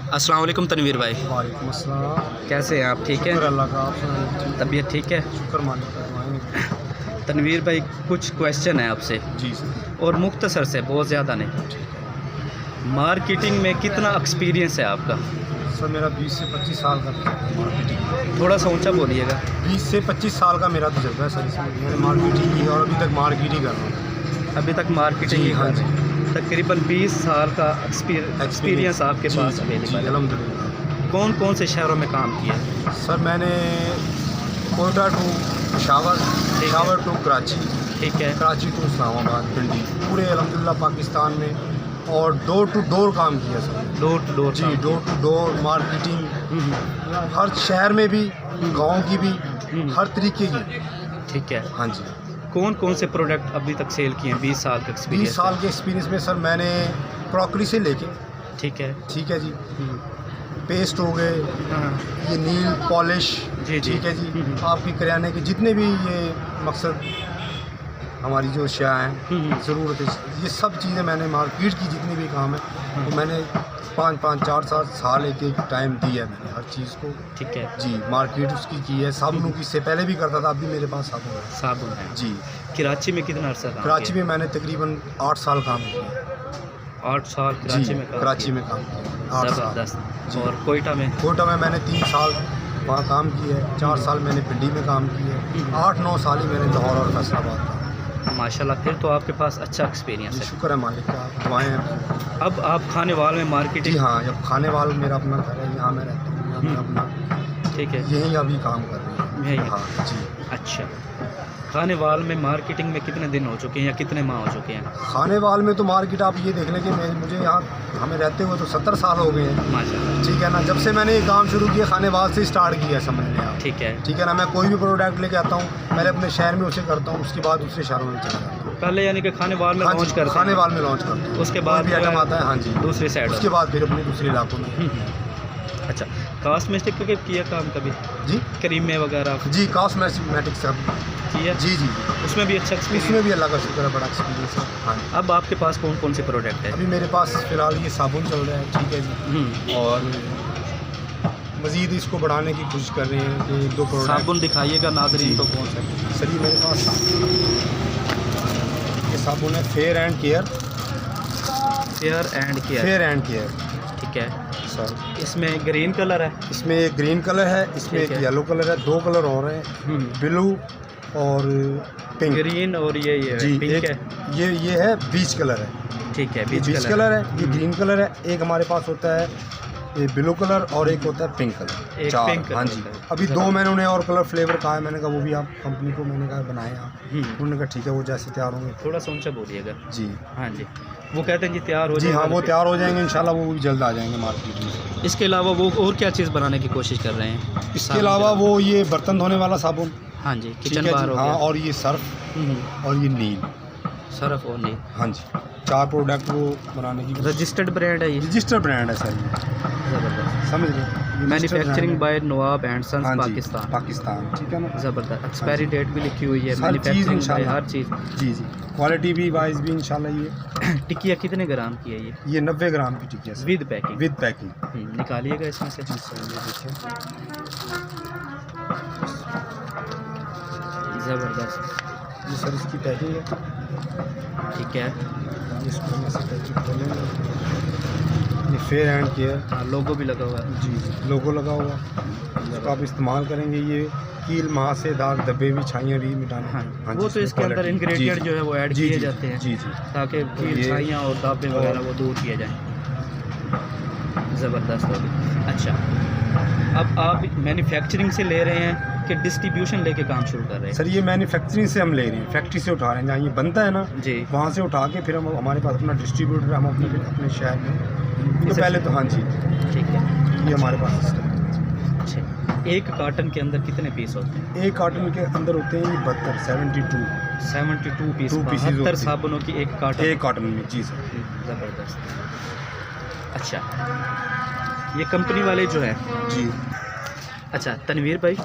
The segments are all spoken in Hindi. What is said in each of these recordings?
अस्सलाम वालेकुम तनवीर भाई, वालेकुम अस्सलाम। कैसे हैं आप? ठीक है, शुक्र अल्लाह का, आप सुनाइए। तबीयत ठीक है? शुक्र मालिक का, दुआएं। तनवीर भाई कुछ क्वेश्चन है आपसे जी सर। और मुख्तसर से, बहुत ज़्यादा नहीं। मार्केटिंग में कितना एक्सपीरियंस है आपका? सर मेरा 20 से 25 साल का मार्केटिंग। थोड़ा सा ऊंचा बोलिएगा। 20 से 25 साल का मेरा तजुर्बा है सर इसमें। मैंने मार्केटिंग की और अभी तक मार्केट ही कर रहा हूँ। अभी तक मार्केटिंग ही हाँ कर रहे जी। हैं। तकरीबन 20 साल का एक्सपीरियंस आपके पास अवेलेबल है। अल्हम्दुलिल्लाह। कौन कौन से शहरों में काम किया? सर मैंने कोयटा टू पेशावर टू कराची, ठीक है, कराची टू इस्लामाबाद, पिंडी, पूरे अल्हम्दुलिल्लाह पाकिस्तान में और डोर टू डोर काम किया सर। Door to door? जी, डोर टू डोर मार्केटिंग, हर शहर में भी, गांव की भी, हर तरीके की। ठीक है। हाँ जी। कौन कौन से प्रोडक्ट अभी तक सेल किए हैं 20 साल का 20 एक्सपीरियंस? साल के एक्सपीरियंस में सर मैंने क्रॉकरी से लेके, ठीक है। ठीक है जी, पेस्ट हो गए, हाँ, ये नील पॉलिश, जी जी, ठीक है जी, आपकी करियाने के जितने भी ये मकसद हमारी जो अशिया हैं, ज़रूरत है, ये सब चीज़ें मैंने मार्केट की जितनी भी काम है तो मैंने 5-5, 4-4 साल एक टाइम दिया है मैंने हर चीज़ को। ठीक है जी, मार्केट उसकी की है। साबुनों की इससे पहले भी करता था, अब भी मेरे पास साबुन है। साबुन है जी। कराची में कितना अर्सा काम कराची किया? में मैंने तकरीबन 8 साल काम किया। 8 साल कराची में काम कराची किया। में काम किया 8 साल। ज़बरदस्त। जी। और कोयटा में? कोयटा में मैंने 3 साल वहाँ काम किया है, 4 साल मैंने पिंडी में काम किया है, 8-9 साल ही मैंने लाहौर और फैसलाबाद का। माशाल्लाह, फिर तो आपके पास अच्छा एक्सपीरियंस जी, है। शुक्र है मालिक का, दुआएं हैं। अब आप खाने वाल में जी मार्केटिंग? हाँ, जब खाने वाल मेरा अपना घर है, यहाँ मैं रहता हूँ, यहाँ मैं अपना ठीक है, यहीं अभी काम कर रही हूँ। यहीं? हाँ जी। अच्छा, खाने वाल में मार्केटिंग में कितने दिन हो चुके हैं या कितने माह हो चुके हैं? खाने वाल में तो मार्केट आप ये देख लें कि मुझे यहाँ हमें रहते हुए तो 70 साल हो गए हैं। माशाल्लाह। ठीक है ना, जब से मैंने ये काम शुरू किया खाने वाल से स्टार्ट किया, समझ लें आप। ठीक है। ठीक है ना, मैं कोई भी प्रोडक्ट लेके आता हूँ, पहले अपने शहर में उसे करता हूँ, उसके बाद दूसरे शहरों में चला जाता हूँ। पहले यानी कि खाने वाल में हाँ लॉन्च जी, करते खाने हैं, वाल में लॉन्च करता हूँ, उसके कोई बाद भी आइटम आता है। हाँ जी, दूसरी साइड? उसके बाद फिर अपने दूसरे इलाकों में। अच्छा, कॉस्मेटिक का किया काम कभी? जी क्रीमें वगैरह जी, कॉस्मेटिक सब किया? जी जी, उसमें भी अच्छा एक्सपीरियंस? इसमें भी अल्लाह का शुक्र है, बड़ा एक्सपीरियंस है। हाँ जी। अब आपके पास कौन कौन से प्रोडक्ट है? अभी मेरे पास फ़िलहाल ये साबुन चल रहा है, ठीक है जी, और मज़ीद इसको बढ़ाने की कोशिश कर रहे हैं कि 1-2 प्रोडक्ट। साबुन दिखाइएगा नाज़रीन जी। को कौन सा? सर ये मेरे पास ये साबुन है fair and care. Fair and care? Fair and care, ठीक है सर। इसमें ग्रीन कलर है? इसमें एक ग्रीन कलर है, इसमें ठीक एक है। येलो कलर है, 2 कलर और हैं, ब्लू और पिंक। ग्रीन और ये जी, पिंक एक है? ये है बीच कलर है। ठीक है, ये बीच कलर है, ये ग्रीन कलर है। एक हमारे पास होता है ये ब्लू कलर और एक होता है पिंक कलर। एक 4, पिंक कलर हाँ जी। होता है। अभी 2 मैंने उन्हें और कलर फ्लेवर कहा है, मैंने कहा वो भी आप कंपनी को मैंने कहा बनाएं आप। उन्होंने कहा ठीक है, वो जैसे तैयार होंगे। थोड़ा सा ऊंचा बोलिएगा। जी हाँ जी, वो कहते हैं जी तैयार हो जी, हाँ जाएगा। वो तैयार हो जाएंगे इंशाल्लाह, वो भी जल्द आ जाएंगे मार्केट में। इसके अलावा वो और क्या चीज़ बनाने की कोशिश कर रहे हैं? इसके अलावा वो ये बर्तन धोने वाला साबुन, हाँ जी, ठीक किचन है बार जी, हो हाँ, गया। और ये सर्फ और ये नील, सरफ और नहीं? हाँ जी, 4 प्रोडक्ट वो बनाने की। रजिस्टर्ड ब्रांड है ये? रजिस्टर्ड ब्रांड है सर ये, ज़बरदस्त। समझ रहे हैं? Manufacturing by Nawab and sons, हाँ जी, पाकिस्तान। पाकिस्तान, ठीक है ना। ज़बरदस्त। एक्सपायरी डेट भी लिखी हुई है, हर चीज़ मैन्युफैक्चरिंग बाय इंशाल्लाह। हर चीज़। जी जी, क्वालिटी भी वाइज भी इंशाल्लाह। ये टिकिया कितने ग्राम की है ये? ये 90 ग्राम की टिकिया sir, with packing? With packing. निकालिएगा इसमें से। जी सर, ये देखिए, ज़बरदस्त। ये सर इसकी पैकिंग है। ठीक है, इसको हम ऐसे पैकिंग कर लेंगे। ये फेयर एंड केयर, हाँ, लोगो भी लगा हुआ है। जी, लोगो लगा हुआ, इसको आप इस्तेमाल करेंगे। ये कील, महासे, दाग, धब्बे भी, छाइयाँ भी मिटाने। हाँ, हाँ वो जी, तो इसमें इसके अंदर quality। इंग्रेडिएंट जी, जो है वो ऐड जी, किए जी, जाते हैं जी जी, ताकि कील, ये- छाइयाँ और दाबे वगैरह वो दूर किए जाएँ। ज़बरदस्त होगी। अच्छा, अब आप मैन्युफैक्चरिंग से ले रहे हैं कि डिस्ट्रीब्यूशन लेके काम शुरू कर रहे हैं? सर ये मैन्युफैक्चरिंग से हम ले रहे हैं, फैक्ट्री से उठा रहे हैं, जहाँ ये बनता है ना जी, वहाँ से उठा के फिर हम, हमारे पास अपना डिस्ट्रीब्यूटर है, हम अपने शहर में। तो पहले तो हाँ जी, ठीक है। ये हमारे पास सिस्टम है। अच्छा, एक कार्टन के अंदर कितने पीस होते हैं? एक कार्टन के अंदर होते हैं ये 72 72 पीस, 2 pieces 72 होते हैं। साबुनों की एक कार्टन? एक कार्टन में, जी सर। ज़बरदस्त। अच्छा, ये कंपनी वाले जो है। जी अच्छा तनवीर भाई,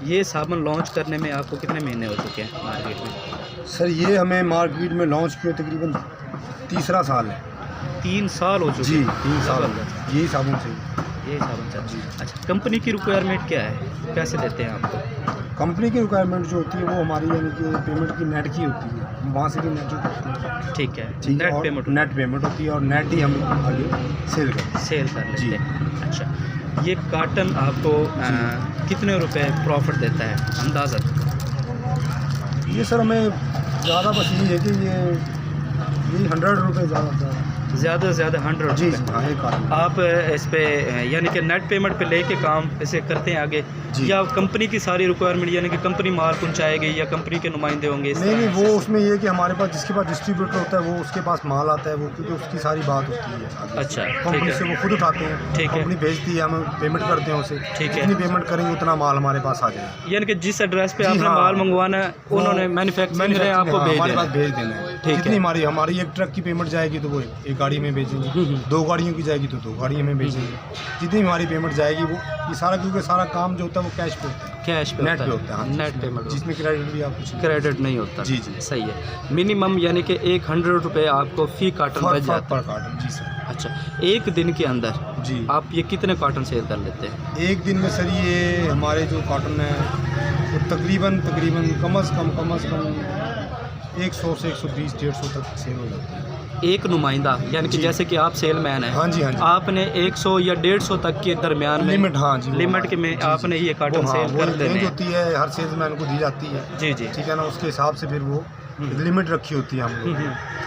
ये साबुन लॉन्च करने में आपको कितने महीने हो चुके हैं मार्केट में? सर ये हमें मार्केट में लॉन्च किए तकरीबन तीसरा साल है। 3 साल हो चुके जी हैं। 3 साल ज़बरदस्त। यही साबुन से। ये साबुन चल जी। अच्छा, कंपनी की रिक्वायरमेंट क्या है, कैसे देते हैं आपको? कंपनी की रिक्वायरमेंट जो होती है वो हमारी यानी कि पेमेंट की नेट की होती है, वहाँ से भी नेट जो करते हैं। ठीक है, ठीक है, नेट और पेमेंट नेट पेमेंट होती है और नेट ही हम आगे सेल करते हैं। सेल कर जी। लेते हैं। अच्छा, ये कार्टन आपको कितने रुपए प्रॉफिट देता है अंदाज़न? ये सर हमें ज़्यादा बस यही है कि ये 100 रुपये ज़्यादा से ज़्यादा 100 जी रुपये। जी हाँ, एक कार्टन। आप इस पे यानी कि नेट पेमेंट पे लेके काम ऐसे करते हैं आगे, जी। या कंपनी की सारी रिक्वायरमेंट यानी कि कंपनी माल पहुंचाएगी या कंपनी के नुमाइंदे होंगे इस नहीं तरह नहीं, से? वो उसमें ये है कि हमारे पास जिसके पास डिस्ट्रीब्यूटर होता है वो उसके पास माल आता है, वो क्योंकि उसकी सारी बात होती है आगे। अच्छा, ठीक कंपनी से है, वो खुद उठाते हैं, ठीक है। कंपनी भेजती है, हम पेमेंट करते हैं उसे। ठीक है। जितनी पेमेंट करेंगे उतना माल हमारे पास आ जाएगा। यानी कि जिस एड्रेस पे जी, आपने हाँ। माल मंगवाना है उन्होंने मैन्युफैक्चरिंग ने आपको भेज हमारे देना पास है। भेज देना है। ठीक जितनी है। हमारी एक ट्रक की पेमेंट जाएगी तो वो एक गाड़ी में भेजेंगे, 2 गाड़ियों की जाएगी तो 2 गाड़ियों में भेजेंगे। जितनी हमारी पेमेंट जाएगी वो ये सारा, क्योंकि सारा काम जो होता है वो कैश पे होता है, कैश पे नेट होता पे है, होता है। हाँ, नेट पेमेंट जिसमें क्रेडिट भी आप कुछ क्रेडिट नहीं होता। जी, जी। सही है। मिनिमम यानी कि 100 रुपये आपको फी कार्टन बच जाता पर है। कार्टन। जी सर। अच्छा, एक दिन के अंदर जी आप ये कितने कार्टन सेल कर लेते हैं? एक दिन में सर ये हमारे जो कॉटन है वो तकरीबन कम अज़ कम 100 से 120 150 तक सेल हो जाती है। एक नुमाइंदा यानी कि जी। जैसे कि आप सेलमैन हैं, हाँ जी, हाँ जी। आपने 100 या 150 तक के दरमियान में लिमिट, हाँ जी, वो लिमिट हाँ, के में जी, आपने जी। ये कार्टन वो, हाँ, सेल वो कर देने रेंज हैं। होती है, हर सेल्समैन को दी जाती है। जी जी। ठीक है ना, उसके हिसाब से फिर वो लिमिट रखी होती है हम लोग,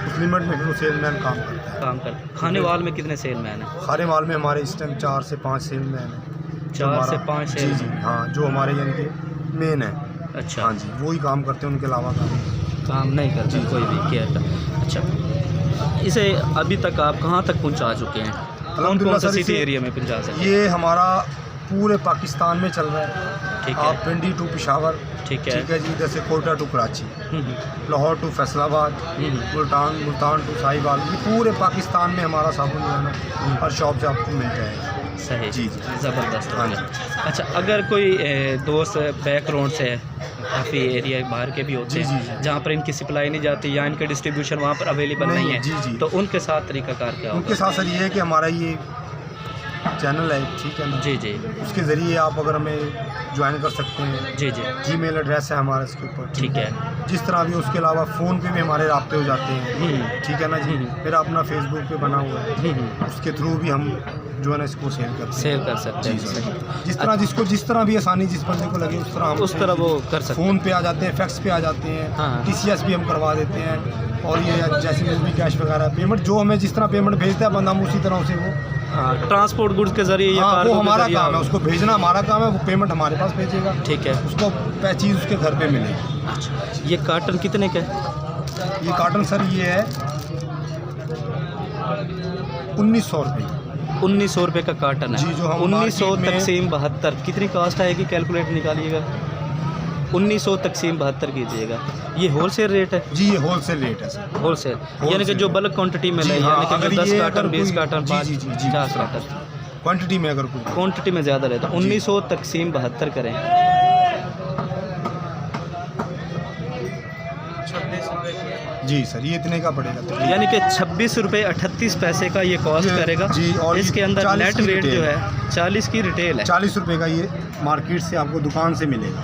उस लिमिट में फिर वो सेलमैन काम करता है। काम कर। खाने वाल में कितने सेलमैन हैं? खाने वाल में हमारे इस टाइम 4 से 5 सेलमैन हैं। 4 से 5 जी सेल। जी हाँ, जो हमारे यानी कि मेन है। अच्छा, हाँ जी, वो ही काम करते हैं, उनके अलावा काम नहीं करता जी। कोई भी केयर का। अच्छा, इसे अभी तक आप कहाँ तक पहुँचा चुके हैं? कौन अल्हम्दुलिल्लाह सा सर, सिटी इसे- एरिया में पहुँचा सकते हैं? ये हमारा पूरे पाकिस्तान में चल रहा है। ठीक आप है, पिंडी टू पेशावर, ठीक है। ठीक है जी, इधर से Quetta to Karachi, hmm, Lahore to Faisalabad, hmm. Multan to Sahiwal, ये पूरे पाकिस्तान में हमारा साबुन जो है ना हर शॉप से आपको मिल जाएगा। सही, जी, जी। ज़बरदस्त हो हाँ गया। अच्छा, अगर कोई दोस्त बैकग्राउंड से है, काफ़ी एरिया बाहर के भी होते जी, हैं जी, जी। जहाँ पर इनकी सप्लाई नहीं जाती या इनके डिस्ट्रीब्यूशन वहाँ पर अवेलेबल नहीं है, जी जी, तो उनके साथ तरीकाकार क्या उनके होगा? साथ सर ये है कि हमारा ये चैनल है, ठीक है ना, जी जी उसके ज़रिए आप अगर हमें ज्वाइन कर सकते हैं। जी जी। जीमेल एड्रेस है हमारा इसके ऊपर, ठीक है। जिस तरह भी, उसके अलावा फ़ोन पे भी हमारे राब्ते हो जाते हैं, ठीक है ना जी। मेरा अपना फेसबुक पे बना हुआ है, उसके थ्रू भी हम जो है ना इसको सेल करते हैं। सेल कर सकते जी हैं। सर, जिस तरह भी आसानी जिस बंदे को लगे उस तरह वो कर सकते हैं। फ़ोन पे आ जाते हैं, फैक्स पे आ जाते हैं, हाँ। TCS भी हम करवा देते हैं। और ये जैसे मूवी कैश वगैरह पेमेंट जो हमें जिस तरह पेमेंट भेजता है बंदा, हम उसी तरह उसे वो, हाँ, ट्रांसपोर्ट गुड्स के ज़रिए या हाँ, वो कार्गो के हमारा ज़रिए काम है, आप- उसको भेजना हमारा काम है, वो पेमेंट हमारे पास भेजेगा, ठीक है। उसको चीज़ उसके घर पे मिलेगी। अच्छा, ये कार्टन कितने का है? ये कार्टन सर ये है 1900 रुपये। 1900 रुपये का कार्टन है। जी, जो हम 1900 मार्केट में- तकसीम 72 कितनी कास्ट आएगी? कैलकुलेट निकालिएगा। 1900 तकसीम 72 कीजिएगा। ये होलसेल रेट है? जी, ये होलसेल रेट है सर। होलसेल यानी कि जो बल्क क्वांटिटी में जी, ले, हाँ, यानी कि अगर जो 10 ये कार्टन अगर 20 कोई- कार्टन जी, 5 जी, जी, जी, 50 जी। कार्टन क्वांटिटी में अगर कुछ क्वांटिटी में ज़्यादा रहता है। 1900 तकसीम 72 करें, जी सर, ये इतने का पड़ेगा तकरीबन। यानी कि 26 रुपये 38 पैसे का ये कॉस्ट जी, करेगा। जी, और इसके ये अंदर 40 नेट की रेट जो रिटेल है 40 की रिटेल है। 40 रुपये का ये मार्केट से आपको दुकान से मिलेगा,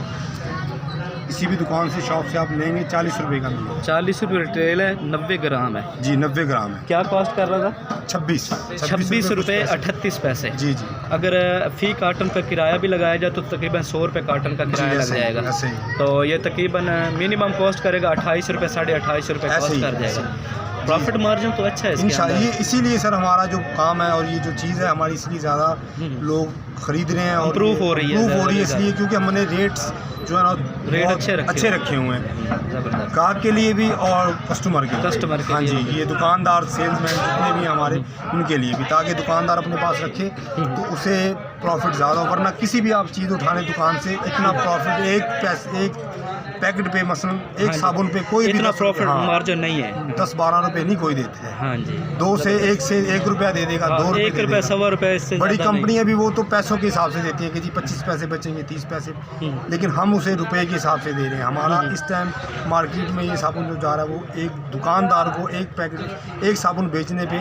किसी भी दुकान से शॉप से आप लेंगे 40 रुपये का मिलेगा। 40 रुपये रिटेल है, 90 ग्राम है। जी, 90 ग्राम है। क्या कॉस्ट कर रहा था? 26 26 कुछ रुपये पैसे। 38 पैसे। जी जी अगर फ़ी कार्टन पर किराया भी लगाया जाए तो तकरीबन 100 रुपये कार्टन का जी, किराया लग ऐसे ही, जाएगा। ऐसे ही। तो ये तकरीबन मिनिमम कॉस्ट करेगा 28 रुपये 28.5 रुपये ऐसे कॉस्ट ही, कर ऐसे जाएगा। प्रॉफिट मार्जिन तो अच्छा है इसके इंशाल्लाह, अंदर। ये इसीलिए सर हमारा जो काम है और ये जो चीज़ है हमारी, इसलिए ज़्यादा लोग खरीद रहे हैं और Improve हो रही है, improve हो रही है, ज़्यादा। इसलिए क्योंकि हमने रेट्स जो है ना रेट बहुत अच्छे रखे हुए हैं, ज़बरदस्त। ग्राहक के लिए भी और कस्टमर के कस्टमर के हाँ लिए जी, भी। ये दुकानदार सेल्समैन जितने भी हमारे उनके लिए भी, ताकि दुकानदार अपने पास रखे तो उसे प्रॉफिट ज़्यादा हो। वरना किसी भी आप चीज़ उठाने दुकान से इतना प्रॉफिट एक पैकेट पे मसलन हाँ एक जी। साबुन पे कोई भी इतना 10 प्रॉफिट हाँ, मार्जिन नहीं है। 10-12 रुपए नहीं कोई देते हैं। हाँ जी, 2 से 1 रुपया दे देगा, 2 रुपये 1 दे रुपये देगा। 1.25 रुपये इससे बड़ी ज़्यादा नहीं। कंपनी अभी वो तो पैसों के हिसाब से देती है कि जी 25 पैसे बचेंगे, 30 पैसे, लेकिन हम उसे रुपए के हिसाब से दे रहे हैं। हमारा इस टाइम मार्केट में ये साबुन जो जा रहा है वो एक दुकानदार को एक पैकेट एक साबुन बेचने पे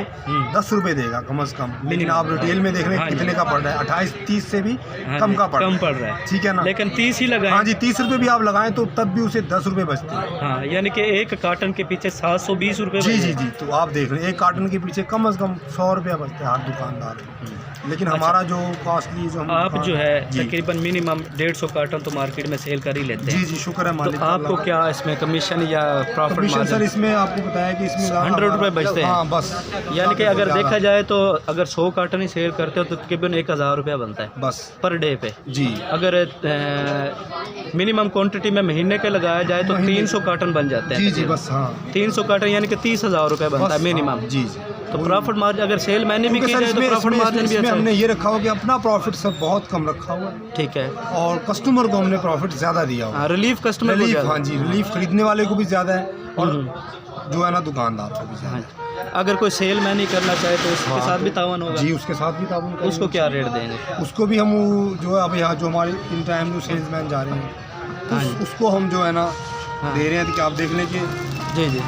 10 रुपए देगा कम से कम, लेकिन आप रिटेल में देख रहे हैं हाँ जी। कितने का पड़ रहा है, 28-30 से भी हाँ कम जी, का पड़ कम रहा पड़ रहा है। ठीक है ना। लेकिन 30 ही लगाए। हाँ जी, 30 रुपए भी आप लगाएं तो तब भी उसे 10 रुपए बचते हैं। हाँ, यानी कि एक कार्टन के पीछे 720 रुपये जी बचे। जी जी, तो आप देख रहे हैं एक कार्टन के पीछे कम से कम 100 रुपया बचता है हर दुकानदार को। लेकिन हमारा जो कॉस्टली जो हम आप जो है जी तकरीबन मिनिमम 150 कार्टन तो मार्केट में सेल कर ही लेते जी हैं। जी, शुक्र है तो मालिक आपको क्या इसमें कमीशन या प्रॉफिट कमीशन सर मार्जिन? इसमें आपको बताया कि इसमें 100 रुपये बचते हैं। हाँ बस, यानी कि अगर ज़्यादा। देखा जाए तो अगर 100 कार्टन ही सेल करते हो तो तकरीबन 1000 रुपया बनता है बस पर डे पे। जी अगर मिनिमम क्वांटिटी में महीने के लगाया जाए तो महीने- 300 कार्टन बन जाते हैं जी जी, तकरीबन। बस हाँ 300 कार्टन यानी कि 30,000 रुपये बनता बस, है मिनिमम। हाँ, जी जी। तो प्रॉफिट मार्जिन अगर सेल मैंने भी क्योंकि की सर जाए तो इसमें प्रॉफिट मार्जिन भी इसमें अच्छा हमने है। ये रखा हुआ कि अपना प्रॉफिट सर बहुत कम रखा हुआ है ठीक है। और कस्टमर को हमने प्रॉफिट ज़्यादा दिया हुआ है। हाँ, रिलीफ कस्टमर को रिलीफ, ज़्यादा। हाँ जी, रिलीफ खरीदने वाले को भी ज़्यादा है और हम्म। जो है ना दुकानदार को भी ज़्यादा हाँ है। जी। अगर कोई सेल मैन ही करना चाहे तो उसके हाँ, साथ तो- भी तावन होगा। जी, उसके साथ भी ताबन करेंगे। उसको क्या रेट देंगे? उसको भी हम जो है अब यहाँ जो हमारे इन टाइम जो सेल्समैन जा रहे हैं तो हाँ जी। उसको हम जो है ना हाँ। दे रहे हैं कि आप देख लें कि जी जी,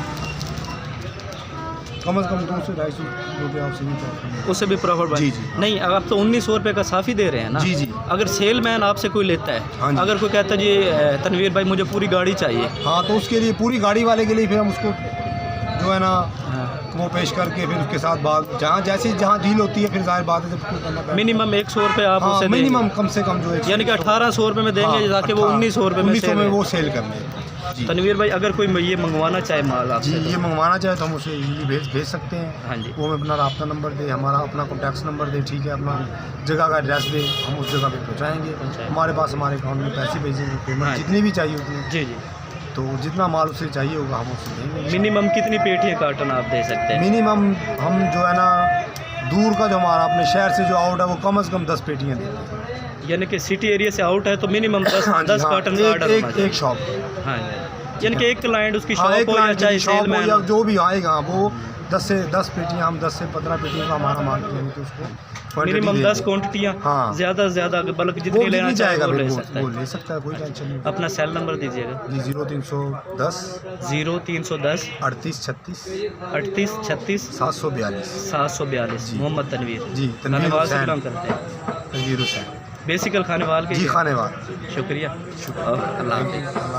कम से कम 200-250 रुपये आपसे भी प्रॉफिट। उससे भी प्रॉफिट बन। जी, जी। नहीं, अब आप तो 1900 रुपये का साफ़ी दे रहे हैं ना। जी, जी। अगर सेल मैन आपसे कोई लेता हाँ है, जी। अगर कोई कहता है जी तनवीर भाई मुझे पूरी गाड़ी चाहिए। हाँ, तो उसके लिए पूरी गाड़ी वाले के लिए फिर हम उसको जो है ना हाँ। वो पेश करके फिर उसके साथ बात जहाँ डील होती है फिर जाहिर बात है जब उसको करना पड़ेगा। मिनिमम 100 रुपये आप हाँ, उससे देंगे। मिनिमम कम से कम जो है यानी कि 1800 रुपये में देंगे ताकि वो 1900 रुपये में 1900 सेल में है। वो सेल कर ले। जी तनवीर भाई अगर कोई ये मंगवाना चाहे माल जी, आपसे ये तो? मंगवाना चाहे तो हम उसे इजीली भेज सकते हैं। हाँ जी। वो हमें अपना राब्ता नंबर दे, हमारा अपना कॉन्टैक्ट नंबर दे, ठीक है, अपना जगह का एड्रेस दे, हम उस जगह पे पहुँचाएँगे। हमारे पास हमारे अकाउंट में पैसे भेजेंगे, हाँ पेमेंट जी। जितनी भी चाहिए उतनी, जी जी। तो जितना माल उसे चाहिए होगा हम उसे देंगे। मिनिमम कितनी पेटियाँ कार्टन आप दे सकते हैं? मिनिमम हम जो है ना दूर का जो हमारा अपने शहर से जो आउट है वो कम से कम 10 पेटियाँ देते हैं। यानी कि सिटी एरिया से आउट है तो मिनिमम 10 हाँ जी, हाँ, कार्टन का ऑर्डर होना चाहिए। एक शॉप। हाँ जी। यानी कि एक क्लाइंट उसकी हाँ, शॉप एक हो या client चाहे की शॉप सेल हो मैन या हो। जो भी आएगा वो 10 पेटियाँ, हम 10 से 15 पेटियों का हमारा माल यानी कि उसको quantity मिनिमम दे 10 दें। क्वांटिटियाँ। हाँ। ज़्यादा से ज़्यादा बल्कि वो जितनी लेना भी चाहे जाएगा वो ले फिर सकता वो है। ले सकता है, कोई टेंशन नहीं। अपना सेल नंबर दीजिएगा। जी 0310 0310 38 36 38 36 742 742। जी। मोहम्मद तनवीर जी, तनवीर खानेवाल से हुसैन। बिलोंग करते हैं। तनवीर हुसैन। बेसिकल खानेवाल के जी, ही हैं। खानेवाल। शुक्रिया। ओके, अल्लाह हाफ़िज़।